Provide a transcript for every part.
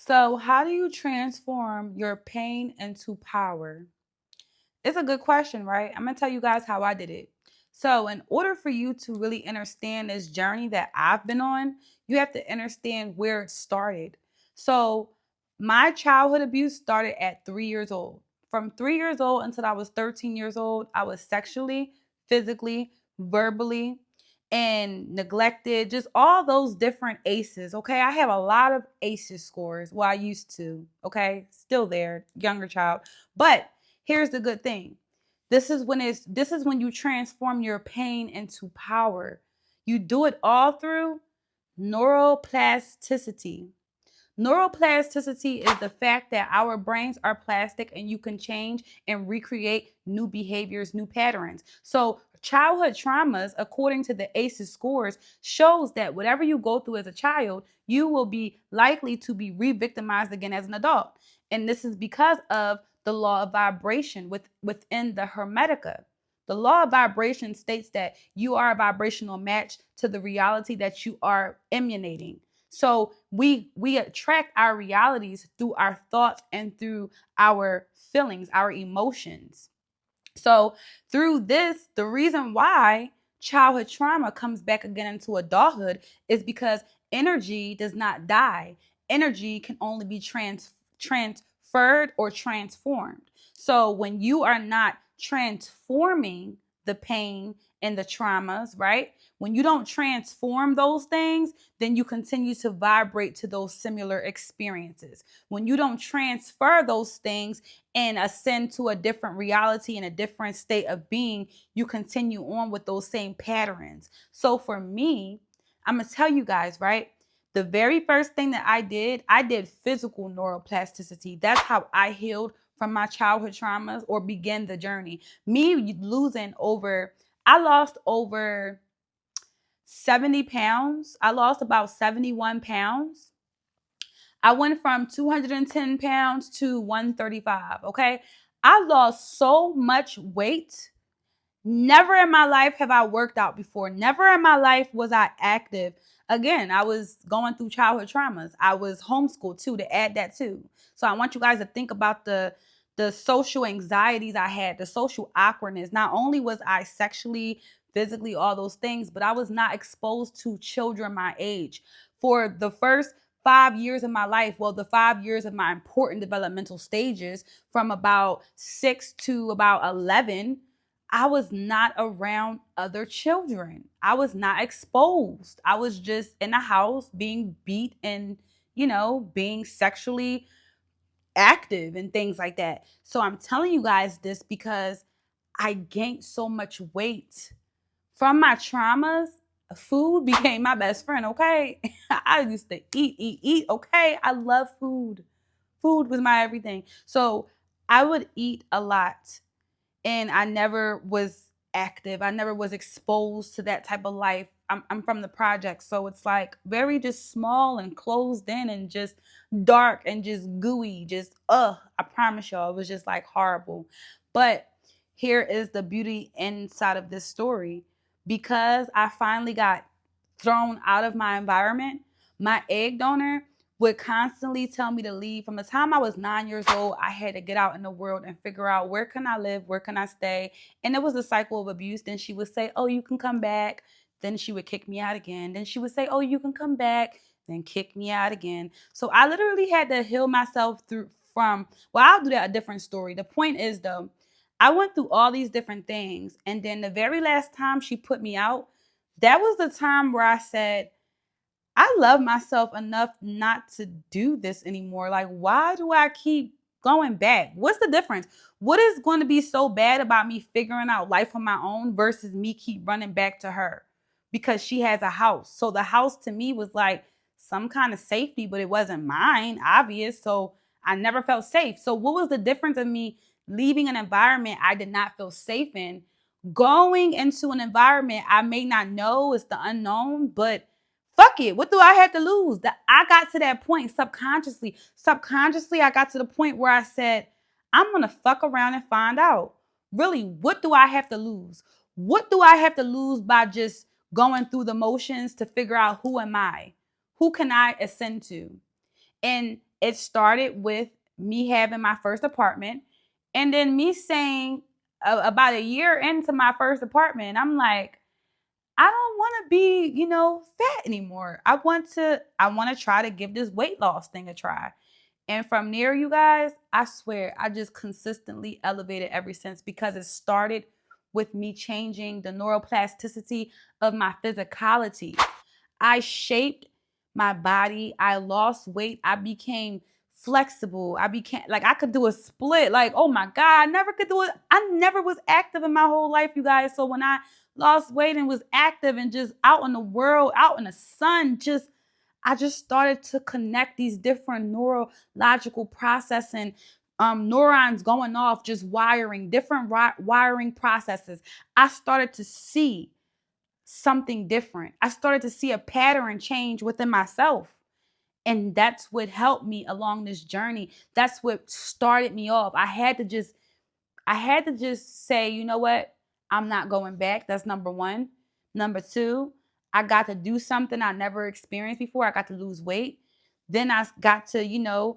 So, how do you transform your pain into power? It's a good question, right? I'm going to tell you guys how I did it. So, in order for you to really understand this journey that I've been on, you have to understand where it started. So, my childhood abuse started at 3 years old. From 3 years old until I was 13 years old, I was sexually, physically, verbally, and neglected, just all those different aces. Okay. I have a lot of aces scores. Well, I used to. Okay. Still there, younger child. But here's the good thing. This is when you transform your pain into power. You do it all through neuroplasticity. Neuroplasticity is the fact that our brains are plastic and you can change and recreate new behaviors, new patterns. So, childhood traumas, according to the ACEs scores, shows that whatever you go through as a child, you will be likely to be re-victimized again as an adult. And this is because of the law of vibration within the Hermetica. The law of vibration states that you are a vibrational match to the reality that you are emanating. So we attract our realities through our thoughts and through our feelings, our emotions. So through this, the reason why childhood trauma comes back again into adulthood is because energy does not die. Energy can only be transferred or transformed. So when you are not transforming the pain and the traumas, right? When you don't transform those things, then you continue to vibrate to those similar experiences. When you don't transfer those things and ascend to a different reality and a different state of being, you continue on with those same patterns. So for me, I'm going to tell you guys, right? The very first thing that I did physical neuroplasticity. That's how I healed from my childhood traumas or began the journey. Me losing over, I lost over 70 pounds. I lost about 71 pounds. I went from 210 pounds to 135. Okay. I lost so much weight. Never in my life have I worked out before. Never in my life was I active. Again, I was going through childhood traumas. I was homeschooled too, to add that too. So I want you guys to think about the social anxieties I had, the social awkwardness. Not only was I sexually, physically, all those things, but I was not exposed to children my age. For the first 5 years of my life, well, the 5 years of my important developmental stages from about 6 to about 11, I was not around other children. I was not exposed. I was just in the house being beat and, being sexually active and things like that. So I'm telling you guys this because I gained so much weight from my traumas. Food became my best friend, okay? I used to eat, okay? I love food. Food was my everything. So I would eat a lot and I never was active. I never was exposed to that type of life. I'm from the project, so it's like very just small and closed in and just dark and just gooey. Just I promise y'all, it was just like horrible. But here is the beauty inside of this story. Because I finally got thrown out of my environment, my egg donor would constantly tell me to leave. From the time I was 9 years old, I had to get out in the world and figure out where can I live, where can I stay. And it was a cycle of abuse. Then she would say, oh, you can come back. Then she would kick me out again. Then she would say, oh, you can come back. Then kick me out again. So I literally had to heal myself well, I'll do that a different story. The point is though, I went through all these different things. And then the very last time she put me out, that was the time where I said, I love myself enough not to do this anymore. Like, why do I keep going back? What's the difference? What is going to be so bad about me figuring out life on my own versus me keep running back to her because she has a house? So the house to me was like some kind of safety, but it wasn't mine, obvious. So I never felt safe. So what was the difference of me leaving an environment I did not feel safe in, going into an environment I may not know, it's the unknown, but fuck it. What do I have to lose? That I got to that point subconsciously. Subconsciously, I got to the point where I said, I'm going to fuck around and find out. Really, what do I have to lose? What do I have to lose by just going through the motions to figure out who am I? Who can I ascend to? And it started with me having my first apartment, and then me saying about a year into my first apartment, I'm like, I don't want to be, fat anymore. I want to try to give this weight loss thing a try. And from there, you guys, I swear, I just consistently elevated ever since, because it started with me changing the neuroplasticity of my physicality. I shaped my body. I lost weight. I became flexible. I became like I could do a split. Like, oh my God, I never could do it. I never was active in my whole life, you guys. So when I lost weight and was active and just out in the world, out in the sun, I just started to connect these different neurological processing neurons going off, just wiring, different wiring processes. I started to see something different. I started to see a pattern change within myself. And that's what helped me along this journey. That's what started me off. I had to just say, you know what? I'm not going back. That's number one. Number two, I got to do something I never experienced before. I got to lose weight. Then I got to,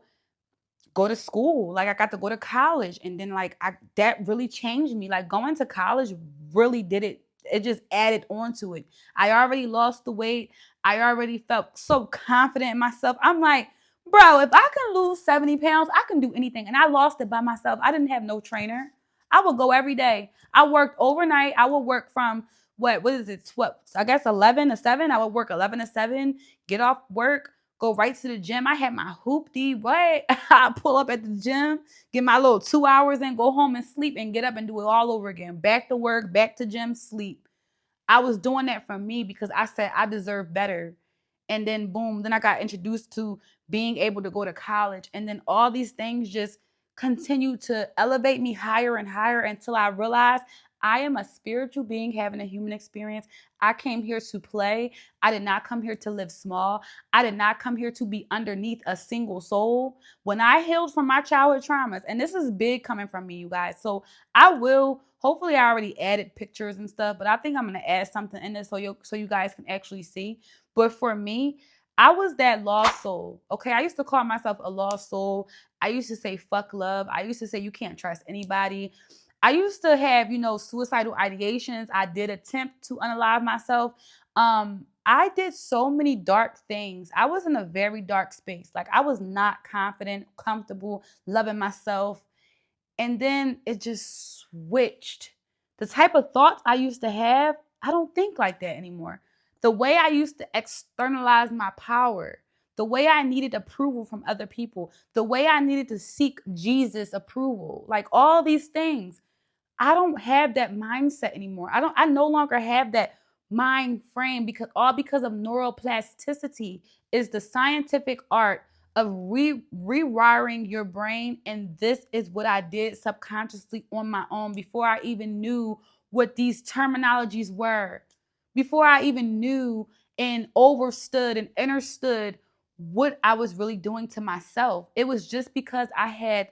go to school. Like I got to go to college, and then like that really changed me. Like going to college really did it. It just added on to it. I already lost the weight. I already felt so confident in myself. I'm like, bro, if I can lose 70 pounds, I can do anything. And I lost it by myself. I didn't have no trainer. I would go every day. I worked overnight. I would work from what is it? What, I guess 11 to 7. I would work 11 to 7, get off work, go right to the gym. I had my hoopty. What? I pull up at the gym, get my little 2 hours in, go home and sleep, and get up and do it all over again. Back to work, back to gym, sleep. I was doing that for me because I said I deserve better. And then boom, then I got introduced to being able to go to college. And then all these things just continued to elevate me higher and higher until I realized I am a spiritual being having a human experience. I came here to play. I did not come here to live small. I did not come here to be underneath a single soul. When I healed from my childhood traumas, and this is big coming from me, you guys. So I will, hopefully I already added pictures and stuff, but I think I'm gonna add something in this so you guys can actually see. But for me, I was that lost soul. Okay. I used to call myself a lost soul. I used to say fuck love. I used to say you can't trust anybody. I used to have, suicidal ideations. I did attempt to unalive myself. I did so many dark things. I was in a very dark space. Like I was not confident, comfortable, loving myself. And then it just switched. The type of thoughts I used to have, I don't think like that anymore. The way I used to externalize my power, the way I needed approval from other people, the way I needed to seek Jesus' approval, like all these things. I don't have that mindset anymore. I no longer have that mind frame because of neuroplasticity is the scientific art of rewiring your brain. And this is what I did subconsciously on my own before I even knew what these terminologies were, before I even knew and overstood and understood what I was really doing to myself. It was just because I had,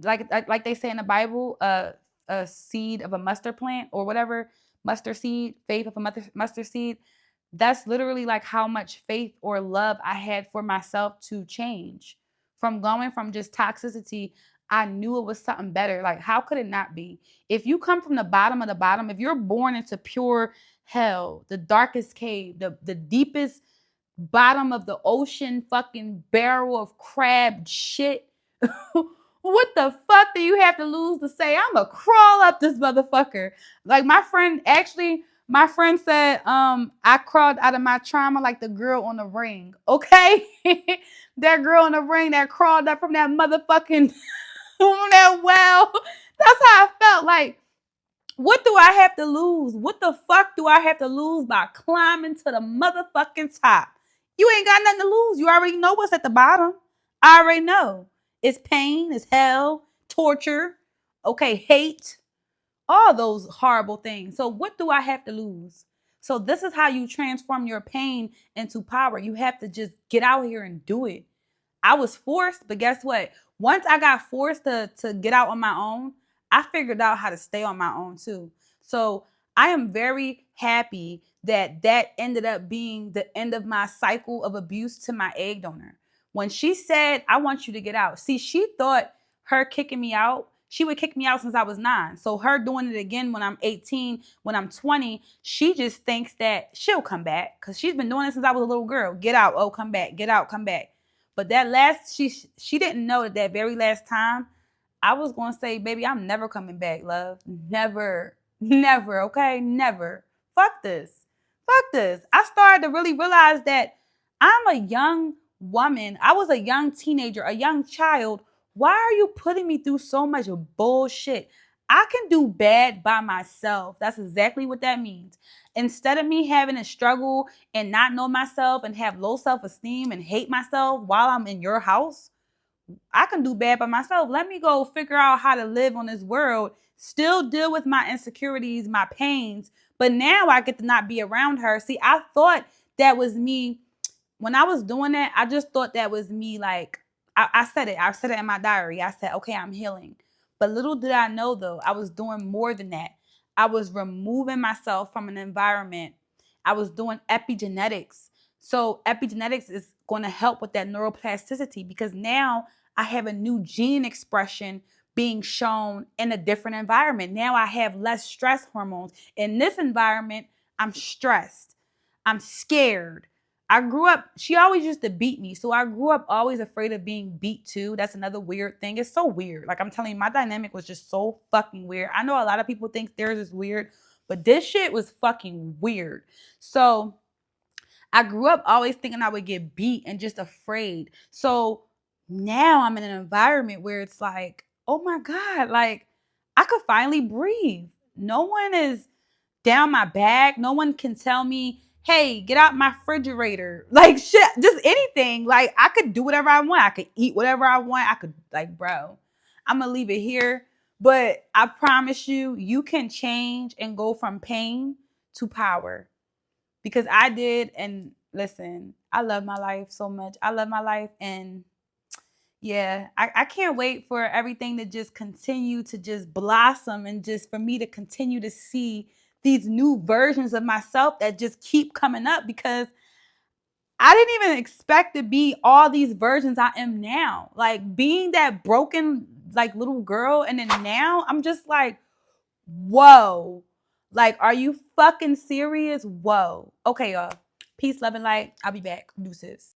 like they say in the Bible, a seed of a mustard plant or whatever, mustard seed, faith of a mustard seed. That's literally like how much faith or love I had for myself to change from going from just toxicity. I knew it was something better. Like, how could it not be? If you come from the bottom of the bottom, if you're born into pure hell, the darkest cave, the deepest bottom of the ocean, fucking barrel of crab shit. What the fuck do you have to lose to say I'ma crawl up this motherfucker? Like my friend said, I crawled out of my trauma like the girl on the ring. Okay? That girl on the ring that crawled up from that motherfucking from that well. That's how I felt. Like, what do I have to lose? What the fuck do I have to lose by climbing to the motherfucking top? You ain't got nothing to lose. You already know what's at the bottom. I already know. It's pain, it's hell, torture, okay, hate, all those horrible things. So what do I have to lose? So this is how you transform your pain into power. You have to just get out here and do it. I was forced, but guess what? Once I got forced to get out on my own, I figured out how to stay on my own too. So I am very happy that ended up being the end of my cycle of abuse to my egg donor. When she said, I want you to get out. See, she thought her kicking me out, she would kick me out since I was 9. So her doing it again when I'm 18, when I'm 20, she just thinks that she'll come back because she's been doing it since I was a little girl. Get out. Oh, come back. Get out. Come back. But that last, she didn't know that very last time, I was going to say, baby, I'm never coming back, love. Never. Never. Okay? Never. Fuck this. Fuck this. I started to really realize that I'm a young woman. I was a young teenager, a young child. Why are you putting me through so much bullshit? I can do bad by myself. That's exactly what that means. Instead of me having to struggle and not know myself and have low self-esteem and hate myself while I'm in your house, I can do bad by myself. Let me go figure out how to live on this world, still deal with my insecurities, my pains. But now I get to not be around her. See, I thought that was me. When I was doing that, I just thought that was me. Like, I said it. I said it in my diary. I said, okay, I'm healing. But little did I know, though, I was doing more than that. I was removing myself from an environment. I was doing epigenetics. So epigenetics is going to help with that neuroplasticity because now I have a new gene expression being shown in a different environment. Now I have less stress hormones. In this environment, I'm stressed. I'm scared. I grew up, she always used to beat me. So I grew up always afraid of being beat too. That's another weird thing. It's so weird. Like I'm telling you, my dynamic was just so fucking weird. I know a lot of people think theirs is weird, but this shit was fucking weird. So I grew up always thinking I would get beat and just afraid. So now I'm in an environment where it's like, oh my God, like I could finally breathe. No one is down my back. No one can tell me, hey, get out my refrigerator. Like shit, just anything. Like I could do whatever I want. I could eat whatever I want. I could like, bro, I'm gonna leave it here. But I promise you, you can change and go from pain to power. Because I did, and listen, I love my life so much. I love my life, and yeah, I can't wait for everything to just continue to just blossom and just for me to continue to see these new versions of myself that just keep coming up because I didn't even expect to be all these versions I am now. Like being that broken like little girl and then now I'm just like, whoa. Like, are you fucking serious? Whoa. Okay, y'all. Peace, love, and light. I'll be back. Deuces.